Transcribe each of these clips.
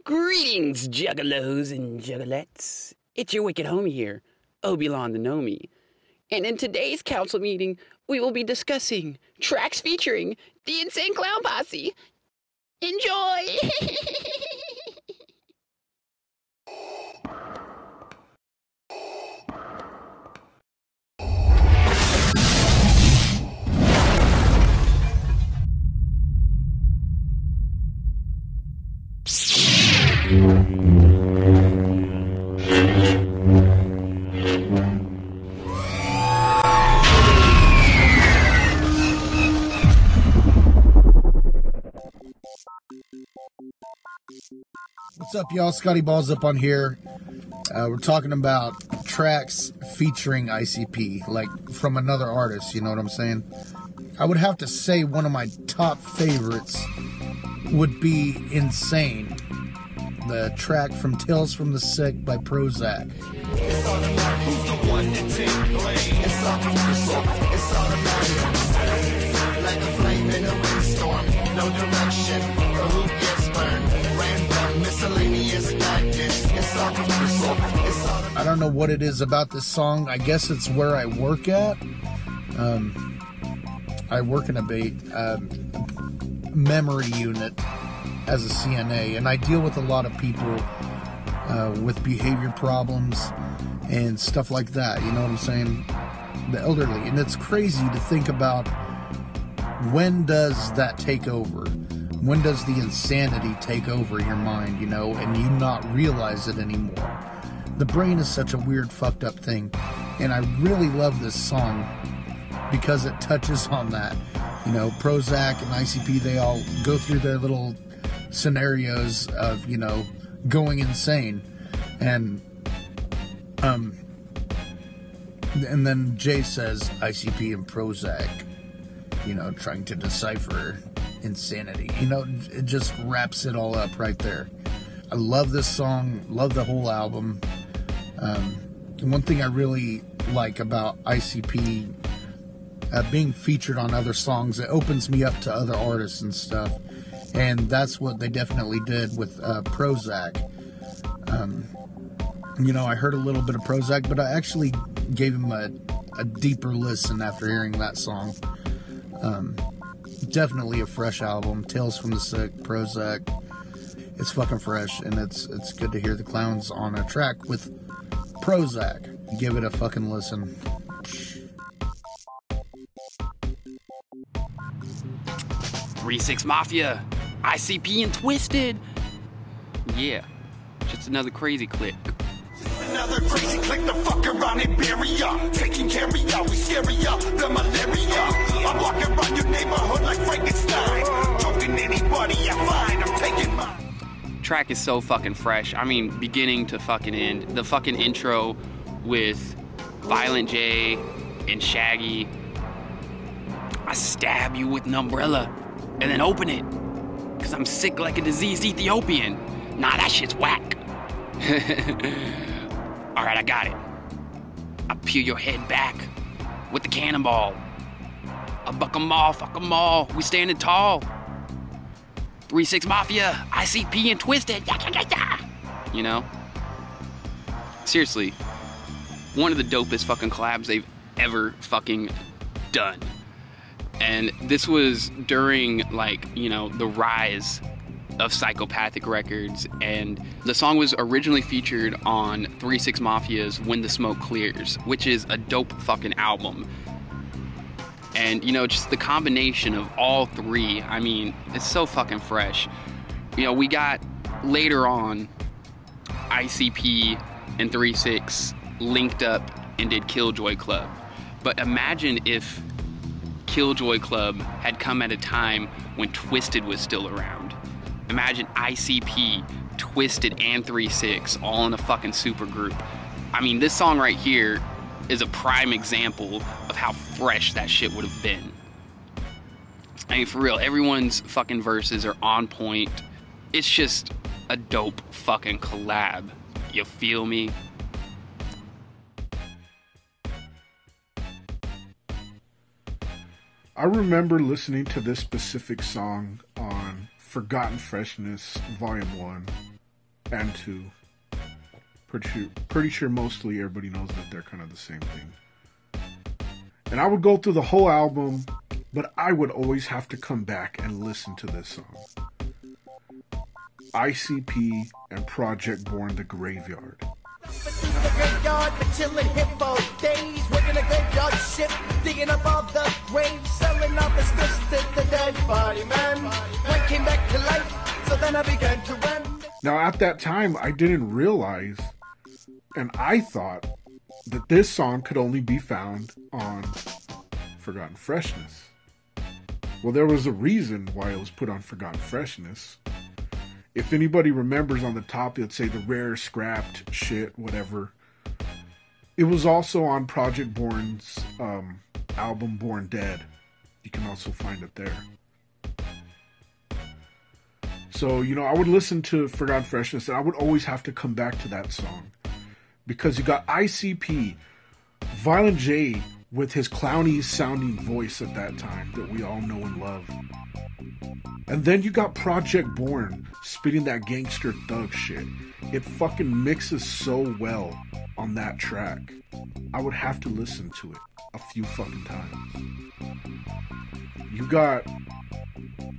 Greetings, juggalos and juggalettes. It's your wicked homie here, Obi-Wan the Nomi. And in today's council meeting, we will be discussing tracks featuring the Insane Clown Posse. Enjoy! What's up, y'all? Scotty Balls up on here. We're talking about tracks featuring ICP, like from another artist, you know what I'm saying? I would have to say one of my top favorites would be Insane, the track from Tales from the Sick by Prozac. I don't know what it is about this song. I guess it's where I work at. I work in a memory unit as a CNA, and I deal with a lot of people with behavior problems and stuff like that, you know what I'm saying? The elderly. And it's crazy to think about, when does that take over? When does the insanity take over your mind, you know, and you not realize it anymore? The brain is such a weird, fucked up thing, and I really love this song because it touches on that. You know, Prozac and ICP, they all go through their little scenarios of, you know, going insane. And then Jay says ICP and Prozac, you know, trying to decipher insanity. You know, it just wraps it all up right there. I love this song, love the whole album. One thing I really like about ICP being featured on other songs, it opens me up to other artists and stuff, and that's what they definitely did with Prozac. You know, I heard a little bit of Prozac, but I actually gave him a deeper listen after hearing that song. Definitely a fresh album. Tales from the Sick, Prozac. It's fucking fresh, and it's good to hear the clowns on a track with Prozac. Give it a fucking listen. 3-6 Mafia, ICP and Twisted. Yeah, just another crazy click. Another crazy click, the fuck around and bury ya. Taking care of ya, we scary ya, the malaria. I'm walking around your neighborhood like Frankenstein. Joking anybody I find, I'm taking mine. Track is so fucking fresh. I mean, beginning to fucking end. The fucking intro with Violent J and Shaggy. I stab you with an umbrella and then open it, cause I'm sick like a diseased Ethiopian. Nah, that shit's whack. Alright, I got it. I peel your head back with the cannonball. I buck 'em all, fuck 'em all, we standing tall. 3-6 Mafia, ICP and Twisted. You know? Seriously, one of the dopest fucking collabs they've ever fucking done. And this was during, like, you know, the rise of Psychopathic Records, and the song was originally featured on 3-6 Mafia's When the Smoke Clears, which is a dope fucking album. And, you know, just the combination of all three, I mean, it's so fucking fresh. You know, we got later on ICP and 3-6 linked up and did Killjoy Club. But imagine if Killjoy Club had come at a time when Twisted was still around. Imagine ICP, Twisted, and 3-6 all in a fucking super group. I mean, this song right here is a prime example of how fresh that shit would have been. I mean, for real, everyone's fucking verses are on point. It's just a dope fucking collab. You feel me? I remember listening to this specific song on Forgotten Freshness Volume 1. and 2. Pretty sure mostly everybody knows that they're kind of the same thing. And I would go through the whole album, but I would always have to come back and listen to this song. ICP and Project Born, The Graveyard. The graveyard for chilling hippo days, working a graveyard shift, digging up all the graves, selling all the fish to the dead body man. One came back to life, so then I began to run. Now at that time, I didn't realize, and I thought that this song could only be found on Forgotten Freshness. Well, there was a reason why it was put on Forgotten Freshness. If anybody remembers on the top, let's say the rare, scrapped shit, whatever. It was also on Project Born's album Born Dead. You can also find it there. So, you know, I would listen to Forgotten Freshness and I would always have to come back to that song. Because you got ICP, Violent J with his clowny sounding voice at that time that we all know and love. And then you got Project Born spitting that gangster thug shit. It fucking mixes so well on that track. I would have to listen to it a few fucking times. You got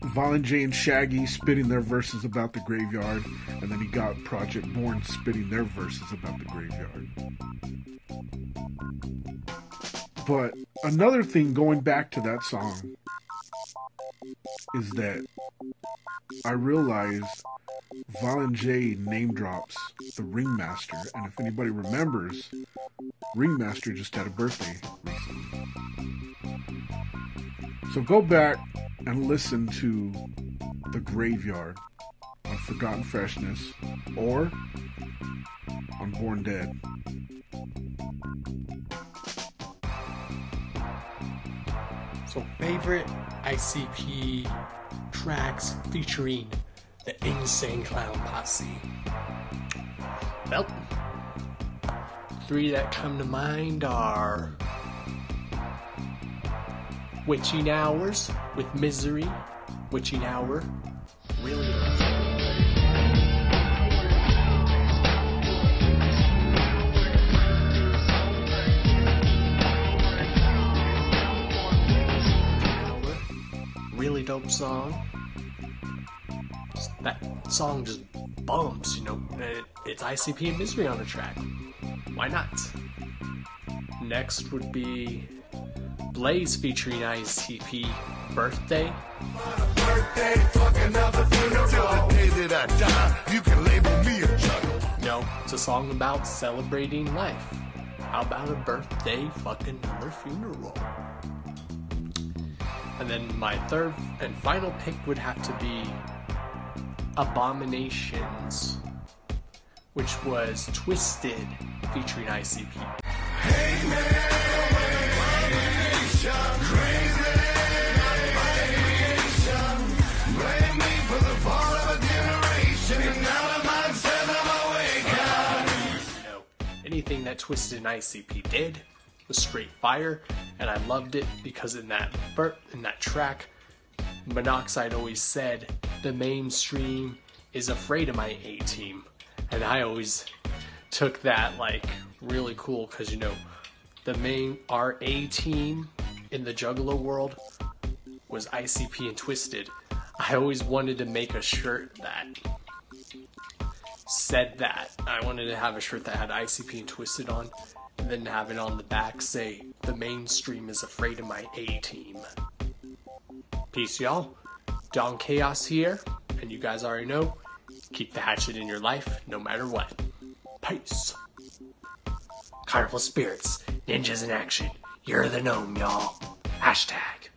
Violent J and Shaggy spitting their verses about the graveyard, and then you got Project Born spitting their verses about the graveyard. But another thing going back to that song is that I realized Violent J name drops the Ringmaster, and if anybody remembers, Ringmaster just had a birthday recently. So go back and listen to The Graveyard on Forgotten Freshness or on Born Dead. So favorite ICP tracks featuring the Insane Clown Posse. Well, 3 that come to mind are Witching Hours with Misery, Witching Hour, really really dope song. That song just bumps, you know. It's ICP and Misery on the track. Why not? Next would be Blaze featuring ICP, Birthday. Birthday, fuck another funeral. Till the day that I die, you can label me a juggalo. No, it's a song about celebrating life. How about a birthday, fuck another funeral? And then my third and final pick would have to be Abominations, which was Twisted featuring ICP. Hey man, crazy abomination. Blame me for the fall of a generation, and now the mindset I'm awake. You know, anything that Twisted and ICP did was straight fire, and I loved it because in that track, Monoxide always said the mainstream is afraid of my A-team, and I always took that like really cool because, you know, our A-team in the Juggalo world was ICP and Twisted. I always wanted to make a shirt that said that. I wanted to have a shirt that had ICP and Twisted on, and then have it on the back say, the mainstream is afraid of my A-team. Peace, y'all. Don Chaos here, and you guys already know, keep the hatchet in your life no matter what. Peace. Carnival Spirits, ninjas in action. You're the gnome, y'all. Hashtag.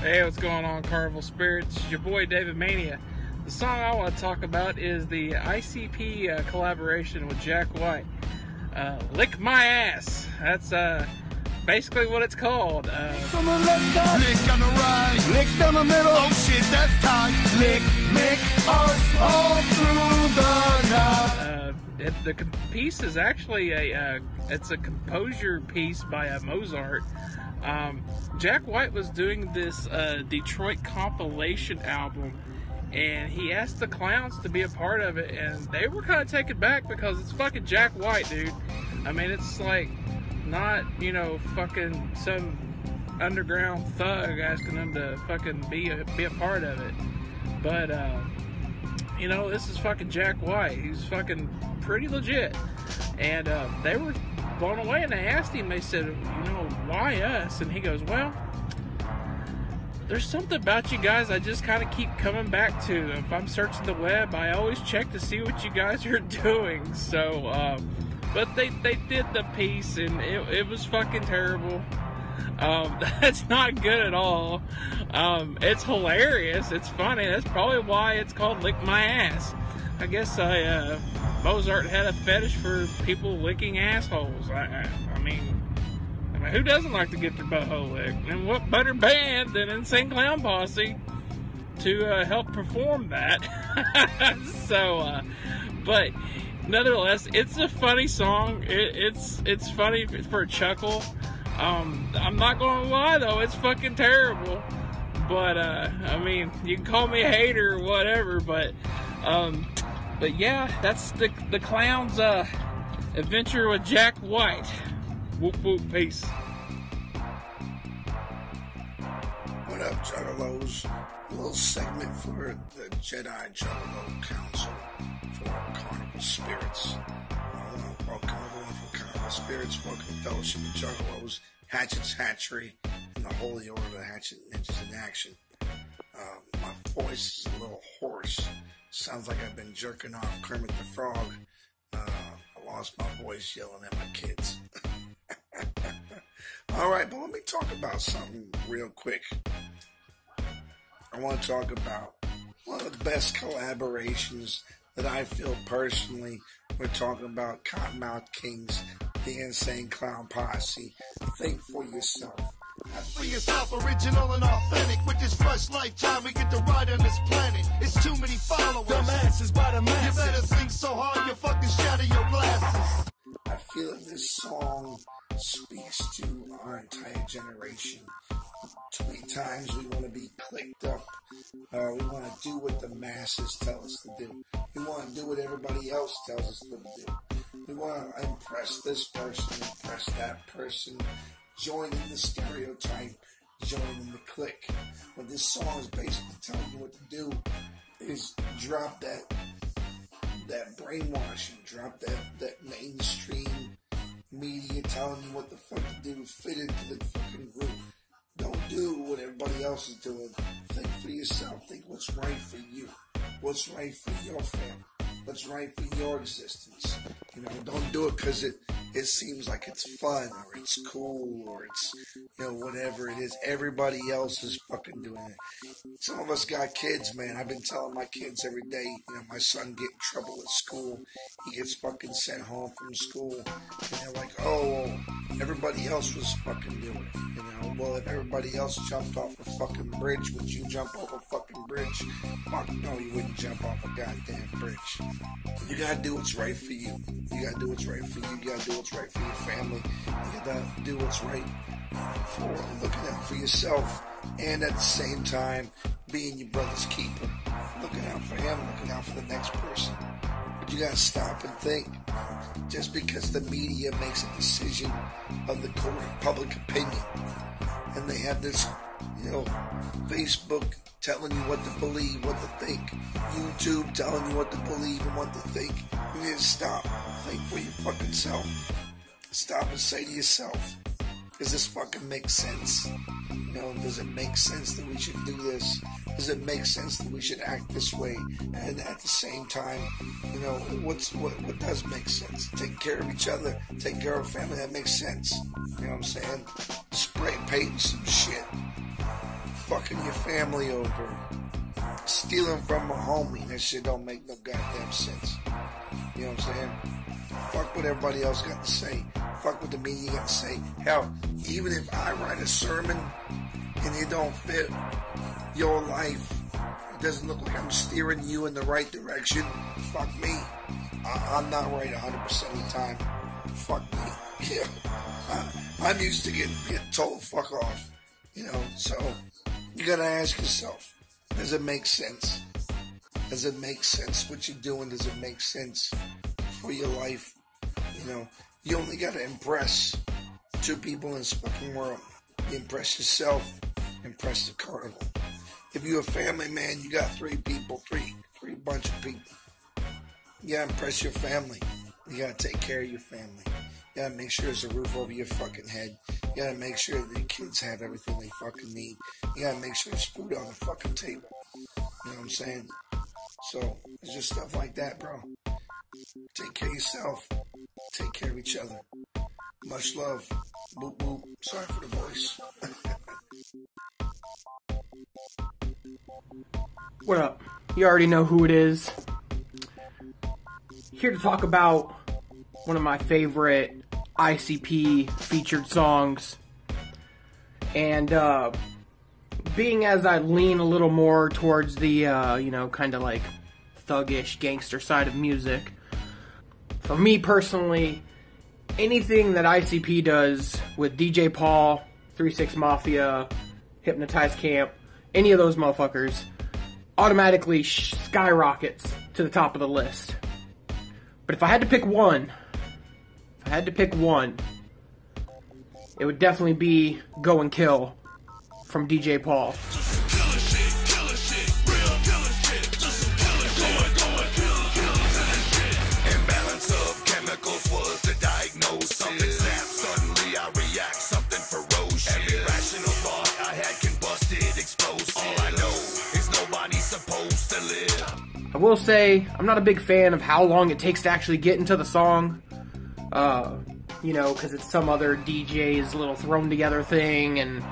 Hey, what's going on, Carnival Spirits? It's your boy David Mania. The song I want to talk about is the ICP collaboration with Jack White. Lick My Ass. That's basically what it's called. Lick on the right, lick down the middle. Oh shit, that's tight. Lick us all through the night. The piece is actually it's a composure piece by Mozart. Jack White was doing this Detroit compilation album, and he asked the Clowns to be a part of it, and they were kind of taken back because it's fucking Jack White, dude. I mean, it's like not, you know, fucking some underground thug asking them to fucking be a part of it. But you know, this is fucking Jack White. He's fucking pretty legit. And they were blown away, and they asked him, they said, you know, why us? And he goes, well, there's something about you guys I just kind of keep coming back to. If I'm searching the web, I always check to see what you guys are doing. So, but they did the piece, and it was fucking terrible. That's not good at all. It's hilarious. It's funny. That's probably why it's called Lick My Ass. I guess Mozart had a fetish for people licking assholes. I mean, who doesn't like to get their butthole licked? And what better band than Insane Clown Posse to help perform that? So, but nonetheless, it's a funny song. It's funny for a chuckle. I'm not gonna lie though, it's fucking terrible. But I mean, you can call me a hater or whatever, but yeah, that's the Clown's adventure with Jack White. Whoop whoop, peace. What up, Juggalos? A little segment for the Jedi Juggalo Council for Carnival Spirits. Welcome everyone from Carnival Spirits. Welcome Fellowship of Juggalos, Hatchet's Hatchery, and the Holy Order of the Hatchet Ninjas in Action. My voice is a little hoarse. Sounds like I've been jerking off Kermit the Frog. I lost my voice yelling at my kids. Alright, but let me talk about something real quick. I want to talk about one of the best collaborations that I feel personally. We're talking about Cottonmouth Kings, the Insane Clown Posse. Think for yourself. For yourself, original and authentic. With this fresh lifetime, we get to ride on this planet. It's too many followers. The masses by the masses. You better sing so hard you fucking shatter your glasses. I feel that this song speaks to our entire generation. Too many times we want to be clicked up. We want to do what the masses tell us to do. We want to do what everybody else tells us to do. We want to impress this person, impress that person, join in the stereotype, join in the clique. What this song is basically telling you what to do is drop that brainwashing, drop that mainstream media telling you what the fuck to do, fit into the fucking group. Don't do what everybody else is doing. Think for yourself. Think what's right for you. What's right for your family. What's right for your existence. You know, don't do it because it seems like it's fun or it's cool or it's, you know, whatever it is. Everybody else is fucking doing it. Some of us got kids, man. I've been telling my kids every day, you know, my son get in trouble at school. He gets fucking sent home from school. And they're like, oh, everybody else was fucking doing it. You know, well, if everybody else jumped off a fucking bridge, would you jump off a fucking bridge? Fuck no, you wouldn't jump off a goddamn bridge. You gotta do what's right for you. You gotta do what's right for you. You gotta do what's right for your family. You gotta do what's right for looking out for yourself. And at the same time, being your brother's keeper. Looking out for him, looking out for the next person. But you gotta stop and think. Just because the media makes a decision of the court of public opinion, and they have this, you know, Facebook telling you what to believe, what to think, YouTube telling you what to believe and what to think, you need to stop. Think for your fucking self. Stop and say to yourself, does this fucking make sense? You know, does it make sense that we should do this? Does it make sense that we should act this way? And at the same time, you know, what does make sense? Take care of each other, take care of family, that makes sense. You know what I'm saying? Spray painting some shit. Fucking your family over. Stealing from a homie, that shit don't make no goddamn sense. You know what I'm saying? Fuck what everybody else got to say. Fuck what the media got to say. Hell, even if I write a sermon and it don't fit your life, it doesn't look like I'm steering you in the right direction, fuck me. I'm not right 100% of the time. Fuck me. You know, I'm used to getting told fuck off. You know, so you gotta ask yourself, does it make sense? Does it make sense what you're doing? Does it make sense for your life? You know, you only gotta impress 2 people in the spoken world. You impress yourself, impress the carnival. If you're a family man, you got 3 people, three bunch of people. You gotta impress your family. You gotta take care of your family. You gotta make sure there's a roof over your fucking head. You gotta make sure that your kids have everything they fucking need. You gotta make sure there's food on the fucking table. You know what I'm saying? So, it's just stuff like that, bro. Take care of yourself. Take care of each other. Much love. Boop, boop. Sorry for the voice. What up? You already know who it is. Here to talk about one of my favorite ICP featured songs. And being as I lean a little more towards the, you know, kind of like thuggish gangster side of music, for me personally, anything that ICP does with DJ Paul, 3-6 Mafia, Hypnotized Camp, any of those motherfuckers, automatically skyrockets to the top of the list. But if I had to pick one, it would definitely be Go and Kill from DJ Paul. Imbalance of chemicals was the diagnosis. Something snapped, suddenly I react, something ferocious. Every rational thought I had combusted, explosive. All I know is nobody's supposed to live. I will say, I'm not a big fan of how long it takes to actually get into the song. You know, because it's some other DJ's little thrown together thing, and,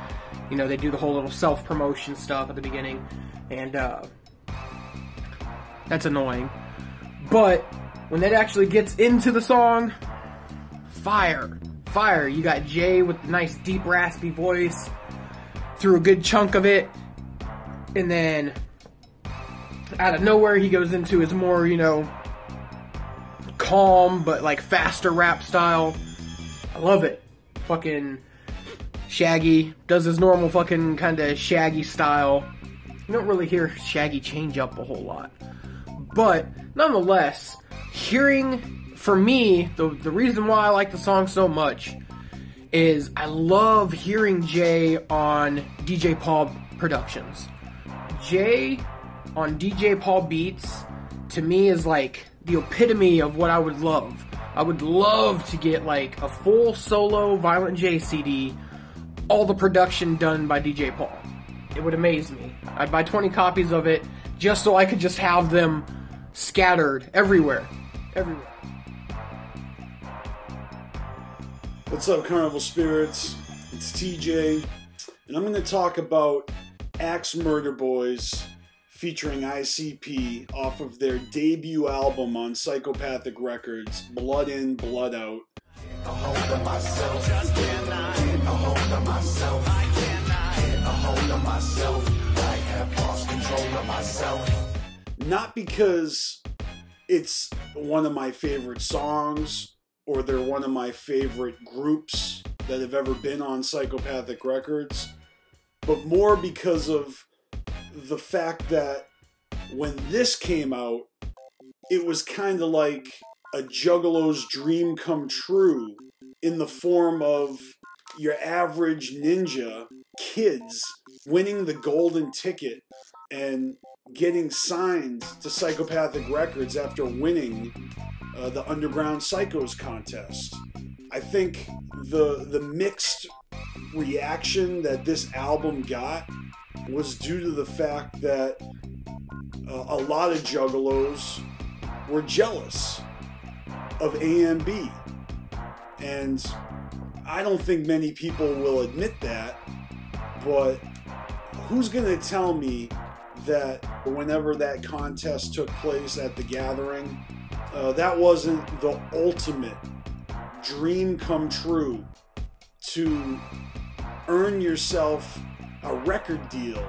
you know, they do the whole little self-promotion stuff at the beginning, and, that's annoying. But, when it actually gets into the song, fire. You got Jay with the nice deep raspy voice through a good chunk of it, and then out of nowhere he goes into his more, you know, calm but like faster rap style. I love it. Fucking Shaggy does his normal fucking kind of Shaggy style. You don't really hear Shaggy change up a whole lot, but nonetheless, hearing, for me, the reason why I like the song so much is I love hearing Jay on DJ Paul productions. Jay on DJ Paul beats, to me, is like the epitome of what I would love. I would love to get like a full solo Violent J CD, all the production done by DJ Paul. It would amaze me. I'd buy 20 copies of it just so I could just have them scattered everywhere. What's up, Carnival Spirits? It's TJ, and I'm going to talk about Axe Murder Boys featuring ICP off of their debut album on Psychopathic Records, Blood In, Blood Out. A hold of myself, just cannot get a hold of myself. I cannot get a hold of myself. I have lost control of myself. Not because it's one of my favorite songs or they're one of my favorite groups that have ever been on Psychopathic Records, but more because of the fact that when this came out, it was kind of like a juggalo's dream come true in the form of your average ninja kids winning the golden ticket and getting signed to Psychopathic Records after winning the Underground Psychos contest. I think the mixed reaction that this album got was due to the fact that a lot of juggalos were jealous of AMB. And I don't think many people will admit that, but who's going to tell me that whenever that contest took place at the Gathering, that wasn't the ultimate dream come true to earn yourself a record deal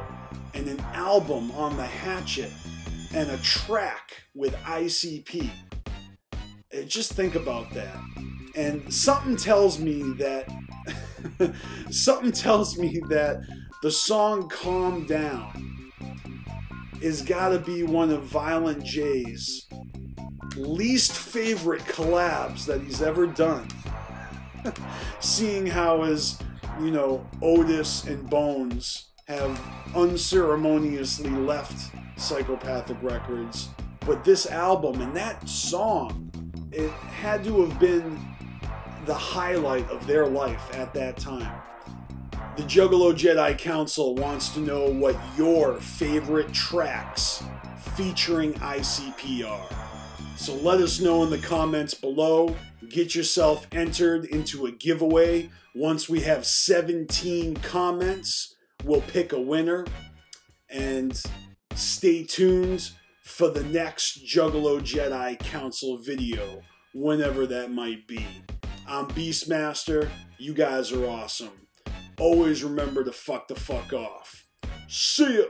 and an album on the hatchet and a track with ICP. Just think about that. And something tells me that something tells me that the song Calm Down is gotta be one of Violent J's least favorite collabs that he's ever done. Seeing how his, you know, Otis and Bones have unceremoniously left Psychopathic Records. But this album and that song, it had to have been the highlight of their life at that time. The Juggalo Jedi Council wants to know what your favorite tracks featuring ICP are. So let us know in the comments below. Get yourself entered into a giveaway. Once we have 17 comments, we'll pick a winner. And stay tuned for the next Juggalo Jedi Council video, whenever that might be. I'm Beastmaster. You guys are awesome. Always remember to fuck the fuck off. See ya!